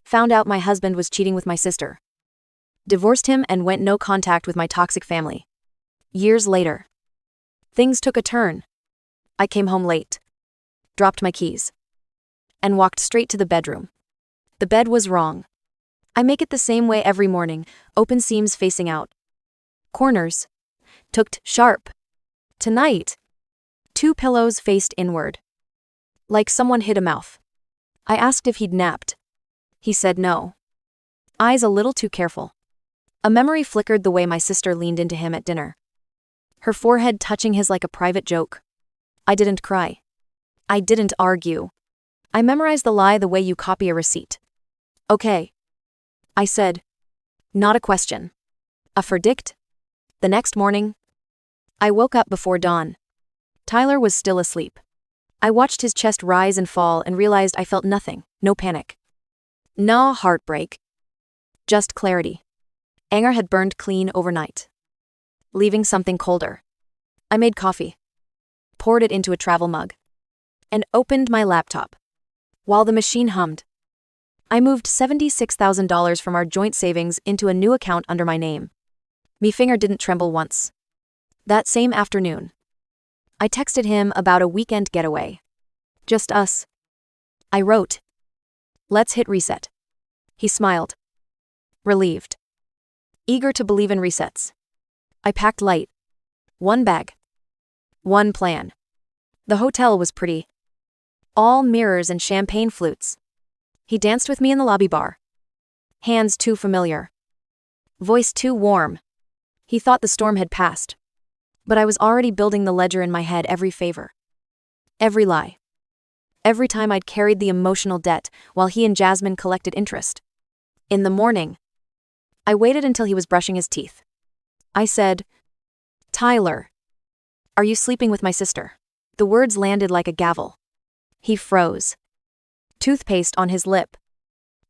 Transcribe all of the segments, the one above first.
Found out my husband was cheating with my sister. Divorced him and went no contact with my toxic family. Years later. Things took a turn. I came home late. Dropped my keys. And walked straight to the bedroom. The bed was wrong. I make it the same way every morning, open seams facing out. Corners. Tucked sharp. Tonight. 2 pillows faced inward. Like someone hit a mouth. I asked if he'd napped. He said no. Eyes a little too careful. A memory flickered the way my sister leaned into him at dinner. Her forehead touching his like a private joke. I didn't cry. I didn't argue. I memorized the lie the way you copy a receipt. Okay. I said. Not a question. A verdict? The next morning, I woke up before dawn. Tyler was still asleep. I watched his chest rise and fall and realized I felt nothing, no panic. No heartbreak. Just clarity. Anger had burned clean overnight, leaving something colder. I made coffee, poured it into a travel mug, and opened my laptop. While the machine hummed, I moved $76,000 from our joint savings into a new account under my name. Me finger didn't tremble once. That same afternoon, I texted him about a weekend getaway. Just us. I wrote, "Let's hit reset." He smiled. Relieved. Eager to believe in resets. I packed light. 1 bag. 1 plan. The hotel was pretty. All mirrors and champagne flutes. He danced with me in the lobby bar. Hands too familiar. Voice too warm. He thought the storm had passed. But I was already building the ledger in my head, every favor. Every lie. Every time I'd carried the emotional debt while he and Jasmine collected interest. In the morning, I waited until he was brushing his teeth. I said, "Tyler, are you sleeping with my sister?" The words landed like a gavel. He froze. Toothpaste on his lip.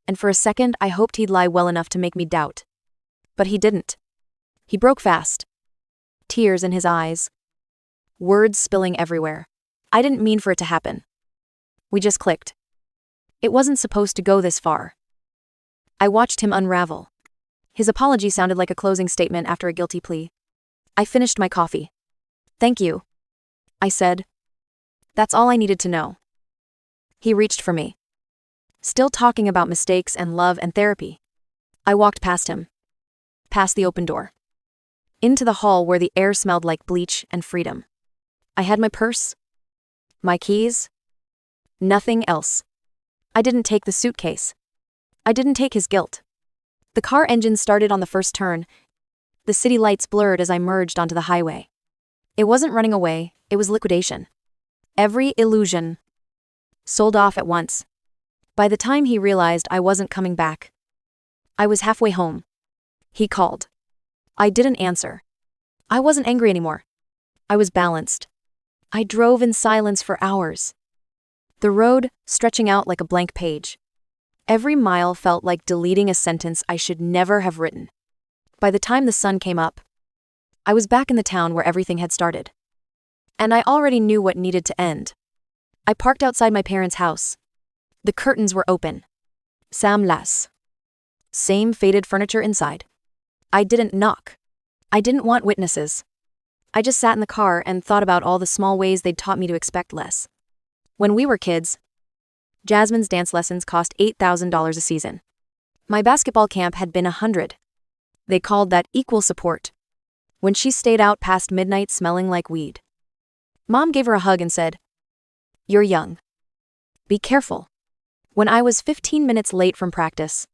And for a second I hoped he'd lie well enough to make me doubt. But he didn't. He broke fast. Tears in his eyes. Words spilling everywhere. I didn't mean for it to happen. We just clicked. It wasn't supposed to go this far. I watched him unravel. His apology sounded like a closing statement after a guilty plea. I finished my coffee. "Thank you," I said. That's all I needed to know. He reached for me. Still talking about mistakes and love and therapy. I walked past him. Past the open door. Into the hall where the air smelled like bleach and freedom. I had my purse. My keys. Nothing else. I didn't take the suitcase. I didn't take his guilt. The car engine started on the first turn. The city lights blurred as I merged onto the highway. It wasn't running away, it was liquidation. Every illusion. Sold off at once. By the time he realized I wasn't coming back, I was halfway home. He called. I didn't answer. I wasn't angry anymore. I was balanced. I drove in silence for hours. The road stretching out like a blank page. Every mile felt like deleting a sentence I should never have written. By the time the sun came up, I was back in the town where everything had started. And I already knew what needed to end. I parked outside my parents' house. The curtains were open. Sam Lass. Same faded furniture inside. I didn't knock. I didn't want witnesses. I just sat in the car and thought about all the small ways they'd taught me to expect less. When we were kids, Jasmine's dance lessons cost $8,000 a season. My basketball camp had been $100. They called that equal support. When she stayed out past midnight smelling like weed. Mom gave her a hug and said, "You're young. Be careful." When I was 15 minutes late from practice,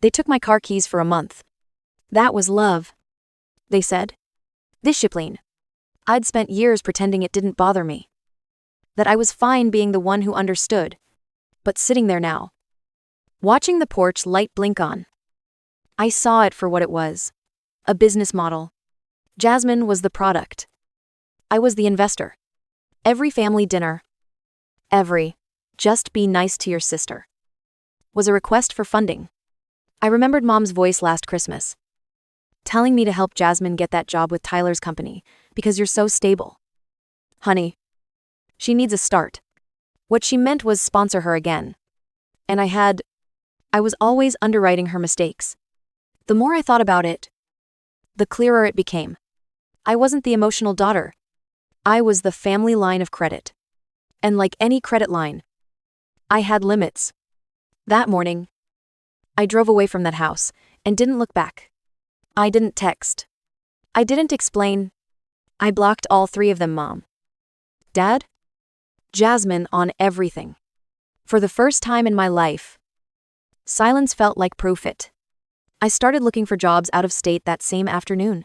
they took my car keys for a month. That was love, they said. Discipline. I'd spent years pretending it didn't bother me. That I was fine being the one who understood. But sitting there now, watching the porch light blink on, I saw it for what it was. A business model. Jasmine was the product. I was the investor. Every family dinner, every "just be nice to your sister," was a request for funding. I remembered Mom's voice last Christmas, telling me to help Jasmine get that job with Tyler's company, because you're so stable. Honey, she needs a start. What she meant was sponsor her again. And I had I was always underwriting her mistakes. The more I thought about it, the clearer it became. I wasn't the emotional daughter. I was the family line of credit. And like any credit line, I had limits. That morning, I drove away from that house and didn't look back. I didn't text. I didn't explain. I blocked all three of them, Mom, Dad, Jasmine, on everything. For the first time in my life, silence felt like profit. I started looking for jobs out of state that same afternoon.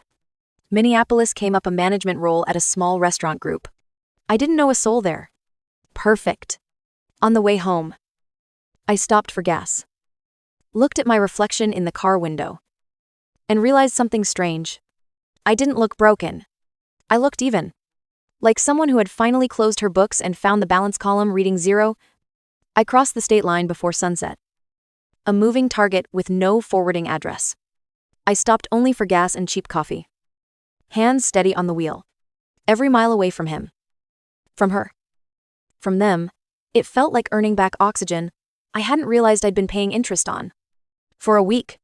Minneapolis came up a management role at a small restaurant group. I didn't know a soul there. Perfect. On the way home, I stopped for gas, looked at my reflection in the car window, and realized something strange. I didn't look broken. I looked even. Like someone who had finally closed her books and found the balance column reading 0. I crossed the state line before sunset. A moving target with no forwarding address. I stopped only for gas and cheap coffee. Hands steady on the wheel. Every mile away from him. From her. From them. It felt like earning back oxygen I hadn't realized I'd been paying interest on. For a week,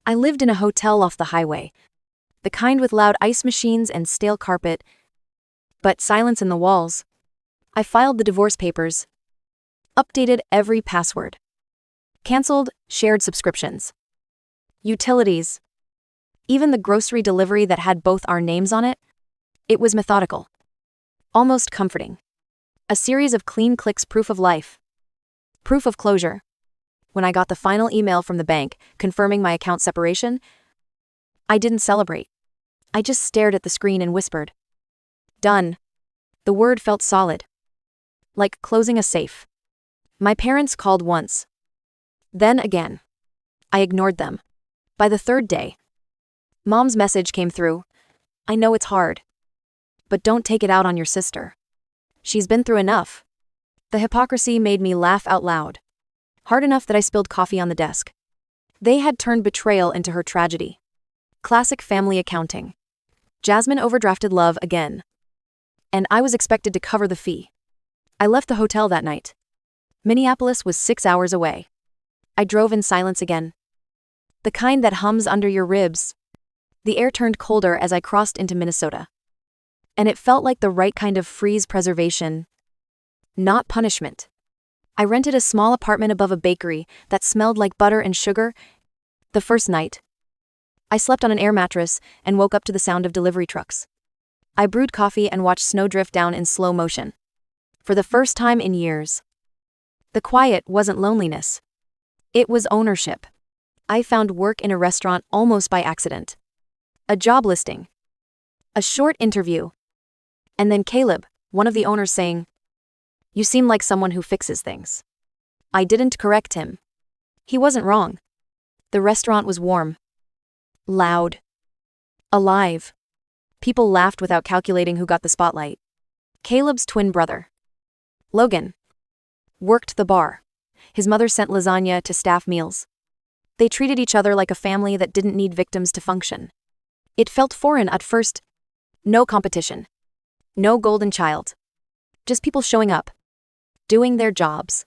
I lived in a hotel off the highway. The kind with loud ice machines and stale carpet, but silence in the walls. I filed the divorce papers. Updated every password. Cancelled shared subscriptions. Utilities. Even the grocery delivery that had both our names on it. It was methodical. Almost comforting. A series of clean clicks, proof of life. Proof of closure. When I got the final email from the bank confirming my account separation, I didn't celebrate. I just stared at the screen and whispered, "Done." The word felt solid. Like closing a safe. My parents called once. Then again. I ignored them. By the third day, Mom's message came through. "I know it's hard. But don't take it out on your sister. She's been through enough." The hypocrisy made me laugh out loud. Hard enough that I spilled coffee on the desk. They had turned betrayal into her tragedy. Classic family accounting. Jasmine overdrafted love again. And I was expected to cover the fee. I left the hotel that night. Minneapolis was 6 hours away. I drove in silence again. The kind that hums under your ribs. The air turned colder as I crossed into Minnesota. And it felt like the right kind of freeze preservation, not punishment. I rented a small apartment above a bakery that smelled like butter and sugar. The first night, I slept on an air mattress and woke up to the sound of delivery trucks. I brewed coffee and watched snow drift down in slow motion. For the first time in years, the quiet wasn't loneliness. It was ownership. I found work in a restaurant almost by accident. A job listing. A short interview. And then Caleb, one of the owners, saying, "You seem like someone who fixes things." I didn't correct him. He wasn't wrong. The restaurant was warm. Loud. Alive. People laughed without calculating who got the spotlight. Caleb's twin brother, Logan, worked the bar. His mother sent lasagna to staff meals. They treated each other like a family that didn't need victims to function. It felt foreign at first. No competition. No golden child. Just people showing up. Doing their jobs.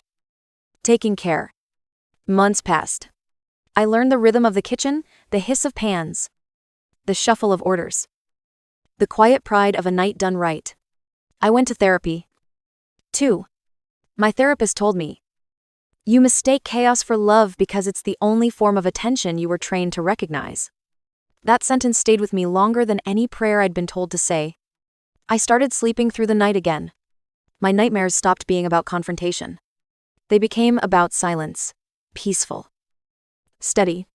Taking care. Months passed. I learned the rhythm of the kitchen, the hiss of pans. The shuffle of orders. The quiet pride of a night done right. I went to therapy. 2. My therapist told me, "You mistake chaos for love because it's the only form of attention you were trained to recognize." That sentence stayed with me longer than any prayer I'd been told to say. I started sleeping through the night again. My nightmares stopped being about confrontation. They became about silence. Peaceful. Steady.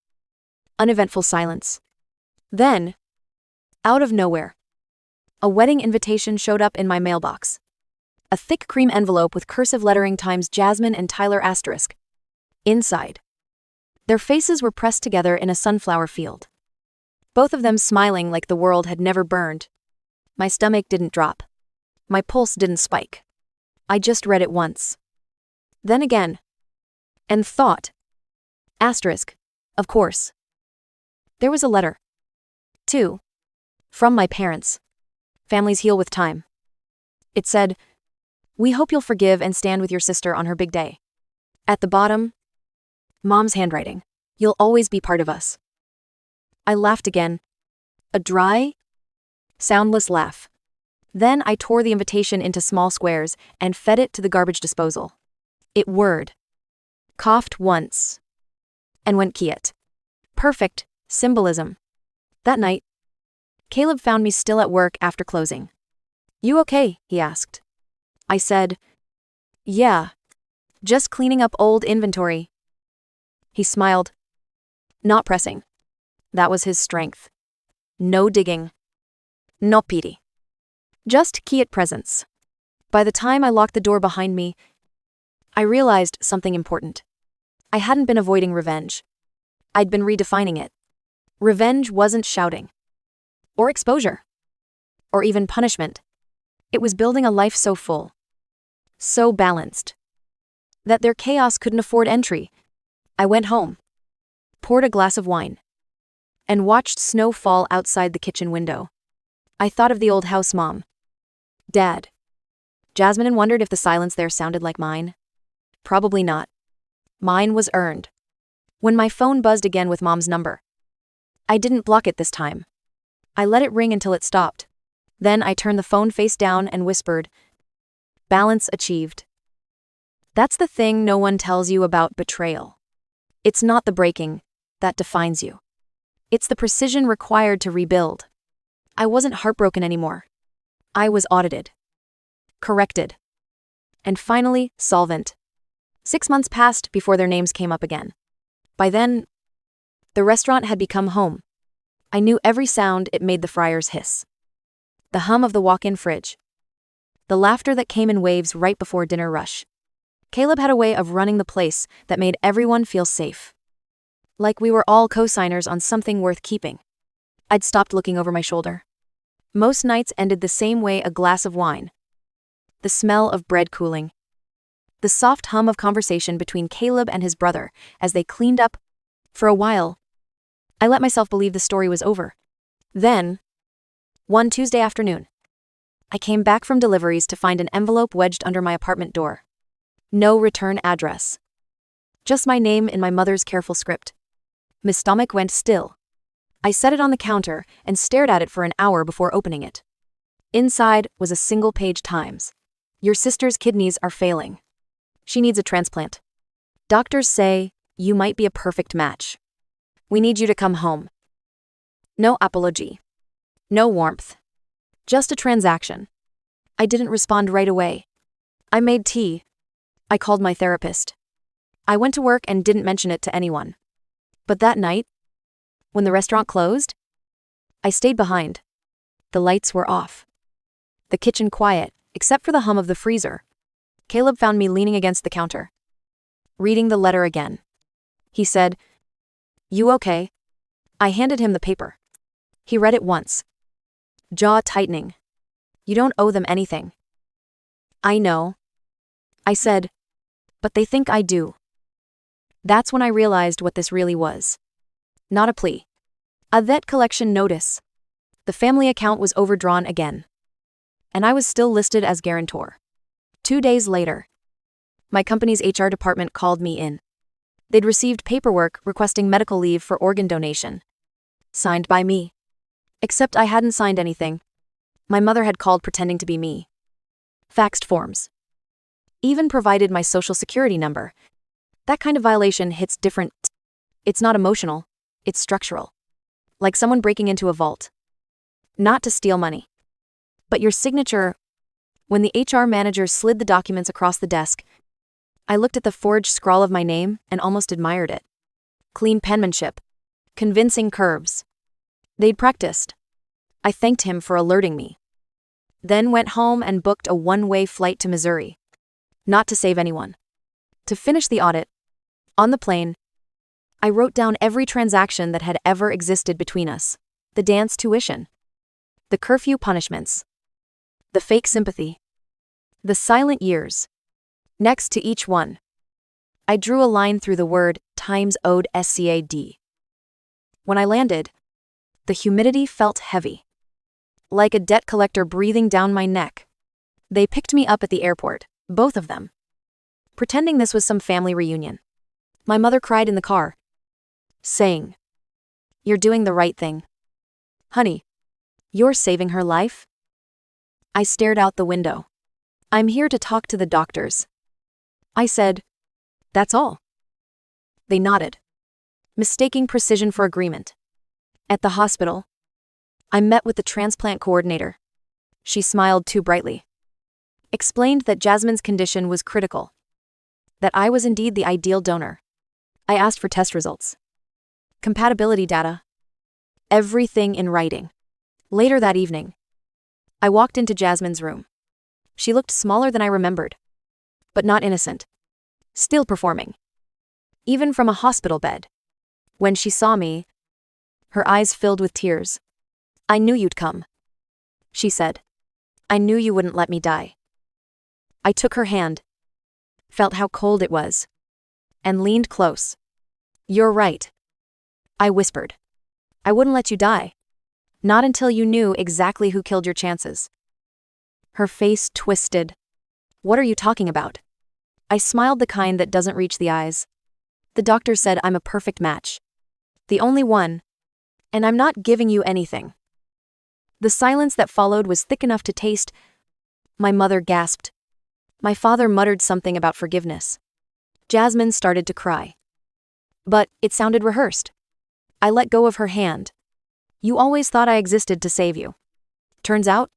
Uneventful silence. Then, out of nowhere, a wedding invitation showed up in my mailbox. A thick cream envelope with cursive lettering times Jasmine and Tyler asterisk. Inside, their faces were pressed together in a sunflower field. Both of them smiling like the world had never burned. My stomach didn't drop. My pulse didn't spike. I just read it once. Then again. And thought. Asterisk. Of course. There was a letter. 2. From my parents. Families heal with time. It said, "We hope you'll forgive and stand with your sister on her big day." At the bottom, Mom's handwriting. You'll always be part of us. I laughed again. A dry, soundless laugh. Then I tore the invitation into small squares and fed it to the garbage disposal. It whirred, coughed once, and went quiet. Perfect symbolism. That night, Caleb found me still at work after closing. You okay? He asked. I said, yeah, just cleaning up old inventory. He smiled. Not pressing. That was his strength. No digging. No pity. Just quiet presence. By the time I locked the door behind me, I realized something important. I hadn't been avoiding revenge. I'd been redefining it. Revenge wasn't shouting. Or exposure. Or even punishment. It was building a life so full. So balanced. That their chaos couldn't afford entry. I went home. Poured a glass of wine. And watched snow fall outside the kitchen window. I thought of the old house mom. Dad. Jasmine and wondered if the silence there sounded like mine. Probably not. Mine was earned. When my phone buzzed again with Mom's number, I didn't block it this time. I let it ring until it stopped. Then I turned the phone face down and whispered, balance achieved. That's the thing no one tells you about betrayal. It's not the breaking that defines you. It's the precision required to rebuild. I wasn't heartbroken anymore. I was audited. Corrected. And finally, solvent. 6 months passed before their names came up again. By then, the restaurant had become home. I knew every sound it made the fryers hiss. The hum of the walk-in fridge. The laughter that came in waves right before dinner rush. Caleb had a way of running the place that made everyone feel safe. Like we were all co-signers on something worth keeping. I'd stopped looking over my shoulder. Most nights ended the same way, a glass of wine. The smell of bread cooling. The soft hum of conversation between Caleb and his brother as they cleaned up. For a while, I let myself believe the story was over. Then, one Tuesday afternoon, I came back from deliveries to find an envelope wedged under my apartment door. No return address. Just my name in my mother's careful script. My stomach went still. I set it on the counter and stared at it for an hour before opening it. Inside was a single-page Times. Your sister's kidneys are failing. She needs a transplant. Doctors say you might be a perfect match. We need you to come home. No apology. No warmth. Just a transaction. I didn't respond right away. I made tea. I called my therapist. I went to work and didn't mention it to anyone. But that night, when the restaurant closed, I stayed behind. The lights were off. The kitchen quiet, except for the hum of the freezer. Caleb found me leaning against the counter, reading the letter again. He said, "You okay?" I handed him the paper. He read it once. Jaw tightening. You don't owe them anything. I know. I said, but they think I do. That's when I realized what this really was. Not a plea. A debt collection notice. The family account was overdrawn again. And I was still listed as guarantor. 2 days later, my company's HR department called me in. They'd received paperwork requesting medical leave for organ donation. Signed by me. Except I hadn't signed anything. My mother had called pretending to be me. Faxed forms. Even provided my social security number. That kind of violation hits different. It's not emotional, it's structural. Like someone breaking into a vault. Not to steal money. But your signature. When the HR manager slid the documents across the desk, I looked at the forged scrawl of my name and almost admired it. Clean penmanship. Convincing curves. They'd practiced. I thanked him for alerting me. Then went home and booked a one-way flight to Missouri. Not to save anyone. To finish the audit. On the plane, I wrote down every transaction that had ever existed between us. The dance tuition. The curfew punishments. The fake sympathy. The silent years. Next to each one, I drew a line through the word times owed SCAD. When I landed, the humidity felt heavy. Like a debt collector breathing down my neck. They picked me up at the airport, both of them. Pretending this was some family reunion. My mother cried in the car, saying, "You're doing the right thing. Honey, you're saving her life?" I stared out the window. "I'm here to talk to the doctors." I said, "That's all." They nodded, mistaking precision for agreement. At the hospital, I met with the transplant coordinator. She smiled too brightly, explained that Jasmine's condition was critical, that I was indeed the ideal donor. I asked for test results, compatibility data, everything in writing. Later that evening, I walked into Jasmine's room. She looked smaller than I remembered, but not innocent, still performing, even from a hospital bed. When she saw me, her eyes filled with tears. "I knew you'd come," she said. "I knew you wouldn't let me die." I took her hand, felt how cold it was, and leaned close. "You're right," I whispered. "I wouldn't let you die. Not until you knew exactly who killed your chances." Her face twisted. "What are you talking about?" I smiled, the kind that doesn't reach the eyes. "The doctor said I'm a perfect match. The only one. And I'm not giving you anything." The silence that followed was thick enough to taste. My mother gasped. My father muttered something about forgiveness. Jasmine started to cry. But it sounded rehearsed. I let go of her hand. "You always thought I existed to save you. Turns out,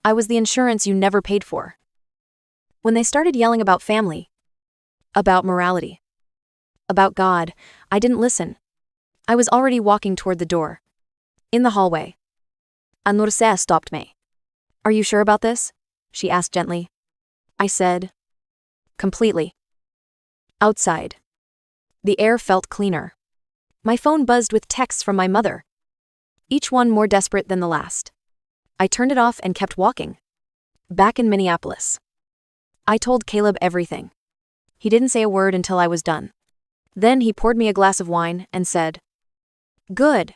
I was the insurance you never paid for." When they started yelling about family, about morality, about God, I didn't listen. I was already walking toward the door. In the hallway, Anursa stopped me. "Are you sure about this?" she asked gently. I said, "Completely." Outside, the air felt cleaner. My phone buzzed with texts from my mother, each one more desperate than the last. I turned it off and kept walking. Back in Minneapolis, I told Caleb everything. He didn't say a word until I was done. Then he poured me a glass of wine and said, "Good.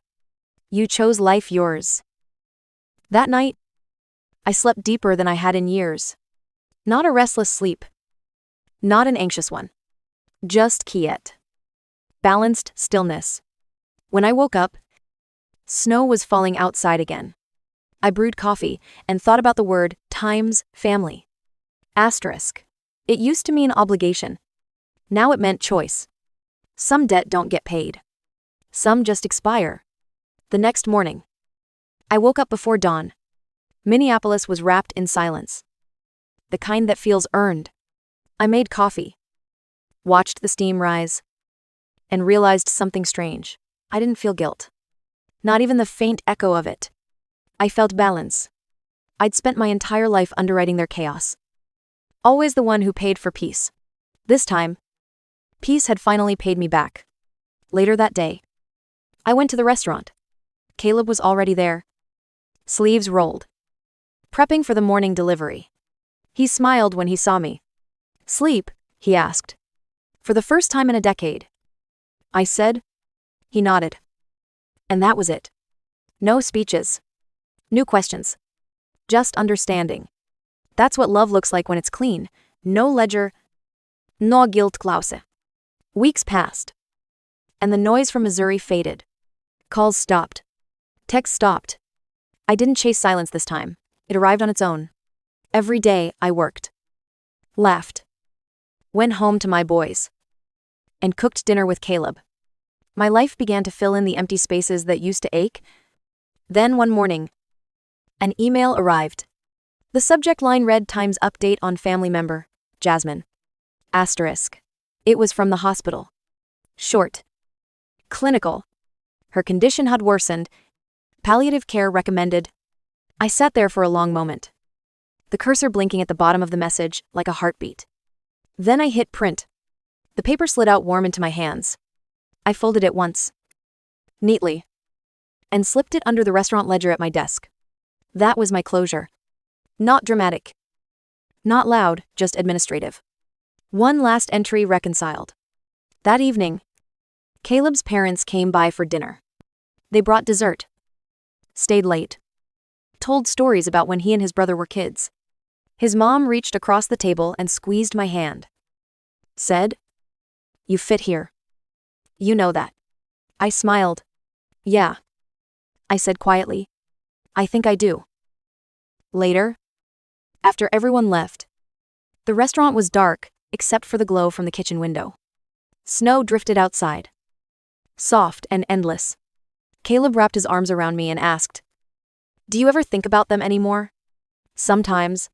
You chose life, yours." That night, I slept deeper than I had in years. Not a restless sleep. Not an anxious one. Just quiet. Balanced stillness. When I woke up, snow was falling outside again. I brewed coffee and thought about the word times family. Asterisk. It used to mean obligation. Now it meant choice. Some debt don't get paid. Some just expire. The next morning, I woke up before dawn. Minneapolis was wrapped in silence. The kind that feels earned. I made coffee, watched the steam rise, and realized something strange. I didn't feel guilt. Not even the faint echo of it. I felt balance. I'd spent my entire life underwriting their chaos. Always the one who paid for peace. This time, peace had finally paid me back. Later that day, I went to the restaurant. Caleb was already there, sleeves rolled, prepping for the morning delivery. He smiled when he saw me. "Sleep?" he asked. "For the first time in a decade." I said. He nodded. And that was it. No speeches. No questions. Just understanding. That's what love looks like when it's clean. No ledger. No guilt clause. Weeks passed. And the noise from Missouri faded. Calls stopped. Texts stopped. I didn't chase silence this time. It arrived on its own. Every day I worked, laughed, went home to my boys, and cooked dinner with Caleb. My life began to fill in the empty spaces that used to ache. Then one morning, an email arrived. The subject line read Times update on family member, Jasmine. Asterisk. It was from the hospital. Short. Clinical. Her condition had worsened. Palliative care recommended. I sat there for a long moment, the cursor blinking at the bottom of the message like a heartbeat. Then I hit print. The paper slid out warm into my hands. I folded it once, neatly, and slipped it under the restaurant ledger at my desk. That was my closure. Not dramatic. Not loud, just administrative. One last entry reconciled. That evening, Caleb's parents came by for dinner. They brought dessert, stayed late, told stories about when he and his brother were kids. His mom reached across the table and squeezed my hand. Said, "You fit here." You know that. I smiled. Yeah. I said quietly. I think I do. Later, after everyone left, the restaurant was dark, except for the glow from the kitchen window. Snow drifted outside. Soft and endless. Caleb wrapped his arms around me and asked, "Do you ever think about them anymore?" "Sometimes,"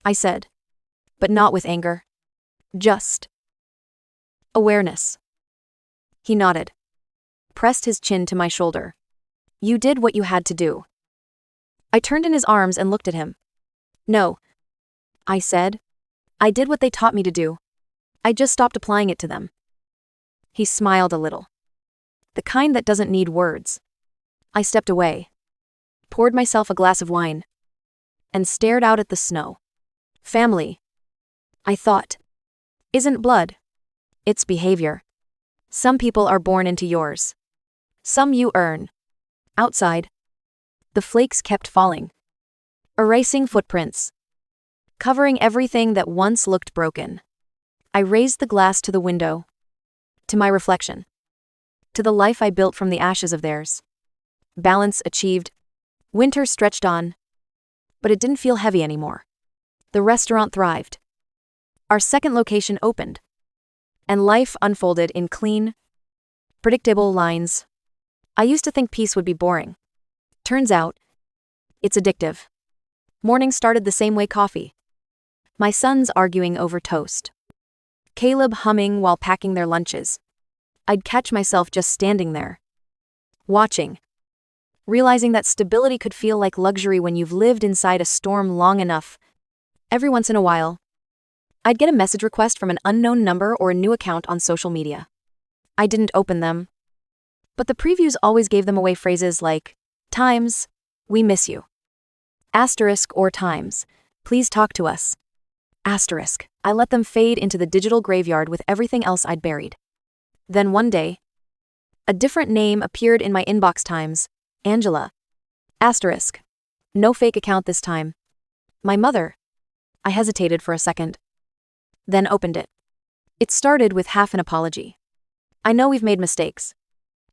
I said, but not with anger. Just awareness. He nodded, pressed his chin to my shoulder. "You did what you had to do." I turned in his arms and looked at him. "No," I said. "I did what they taught me to do. I just stopped applying it to them." He smiled a little. The kind that doesn't need words. I stepped away, poured myself a glass of wine, and stared out at the snow. Family, I thought, isn't blood. It's behavior. Some people are born into yours. Some you earn. Outside, the flakes kept falling, erasing footprints, covering everything that once looked broken. I raised the glass to the window, to my reflection, to the life I built from the ashes of theirs. Balance achieved. Winter stretched on, but it didn't feel heavy anymore. The restaurant thrived. Our second location opened, and life unfolded in clean, predictable lines. I used to think peace would be boring. Turns out, it's addictive. Mornings started the same way: coffee. My sons arguing over toast. Caleb humming while packing their lunches. I'd catch myself just standing there, watching, realizing that stability could feel like luxury when you've lived inside a storm long enough. Every once in a while, I'd get a message request from an unknown number or a new account on social media. I didn't open them, but the previews always gave them away phrases like, "Times, we miss you." Asterisk or "Times, please talk to us." Asterisk. I let them fade into the digital graveyard with everything else I'd buried. Then one day, a different name appeared in my inbox: Times, Angela. Asterisk. No fake account this time. My mother. I hesitated for a second, then opened it. It started with half an apology. "I know we've made mistakes."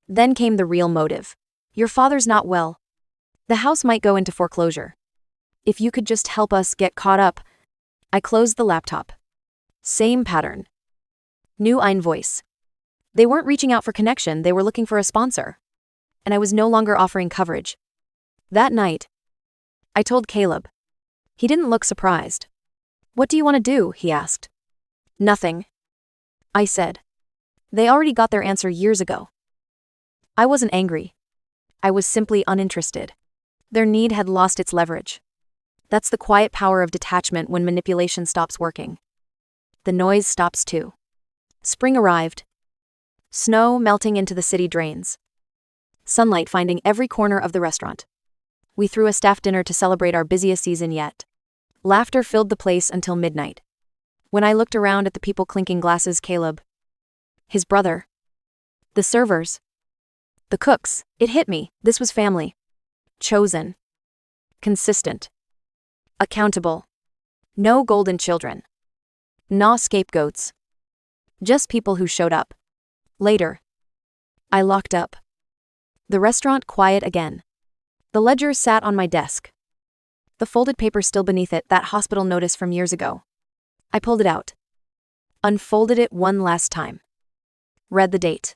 Then came the real motive. "Your father's not well. The house might go into foreclosure. If you could just help us get caught up." I closed the laptop. Same pattern. New invoice. They weren't reaching out for connection, they were looking for a sponsor. And I was no longer offering coverage. That night, I told Caleb. He didn't look surprised. "What do you want to do?" he asked. "Nothing," I said. They already got their answer years ago. I wasn't angry. I was simply uninterested. Their need had lost its leverage. That's the quiet power of detachment when manipulation stops working. The noise stops too. Spring arrived. Snow melting into the city drains. Sunlight finding every corner of the restaurant. We threw a staff dinner to celebrate our busiest season yet. Laughter filled the place until midnight. When I looked around at the people clinking glasses, Caleb, his brother, the servers, the cooks, it hit me. This was family. Chosen. Consistent. Accountable. No golden children. No scapegoats. Just people who showed up. Later, I locked up. The restaurant quiet again. The ledger sat on my desk. The folded paper still beneath it, that hospital notice from years ago. I pulled it out. Unfolded it one last time. Read the date.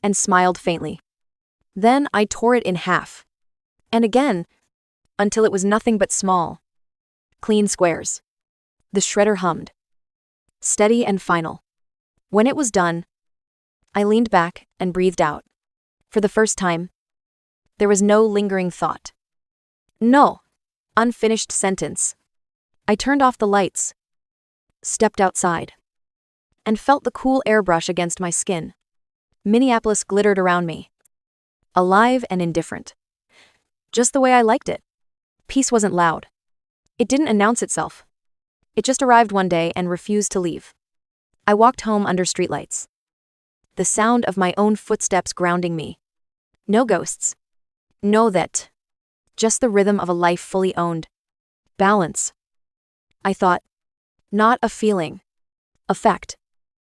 And smiled faintly. Then I tore it in half. And again, until it was nothing but small, clean squares. The shredder hummed. Steady and final. When it was done, I leaned back and breathed out. For the first time, there was no lingering thought. No unfinished sentence. I turned off the lights, stepped outside, and felt the cool airbrush against my skin. Minneapolis glittered around me. Alive and indifferent. Just the way I liked it. Peace wasn't loud. It didn't announce itself. It just arrived one day and refused to leave. I walked home under streetlights. The sound of my own footsteps grounding me. No ghosts. No that. Just the rhythm of a life fully owned. Balance. I thought. Not a feeling. A fact.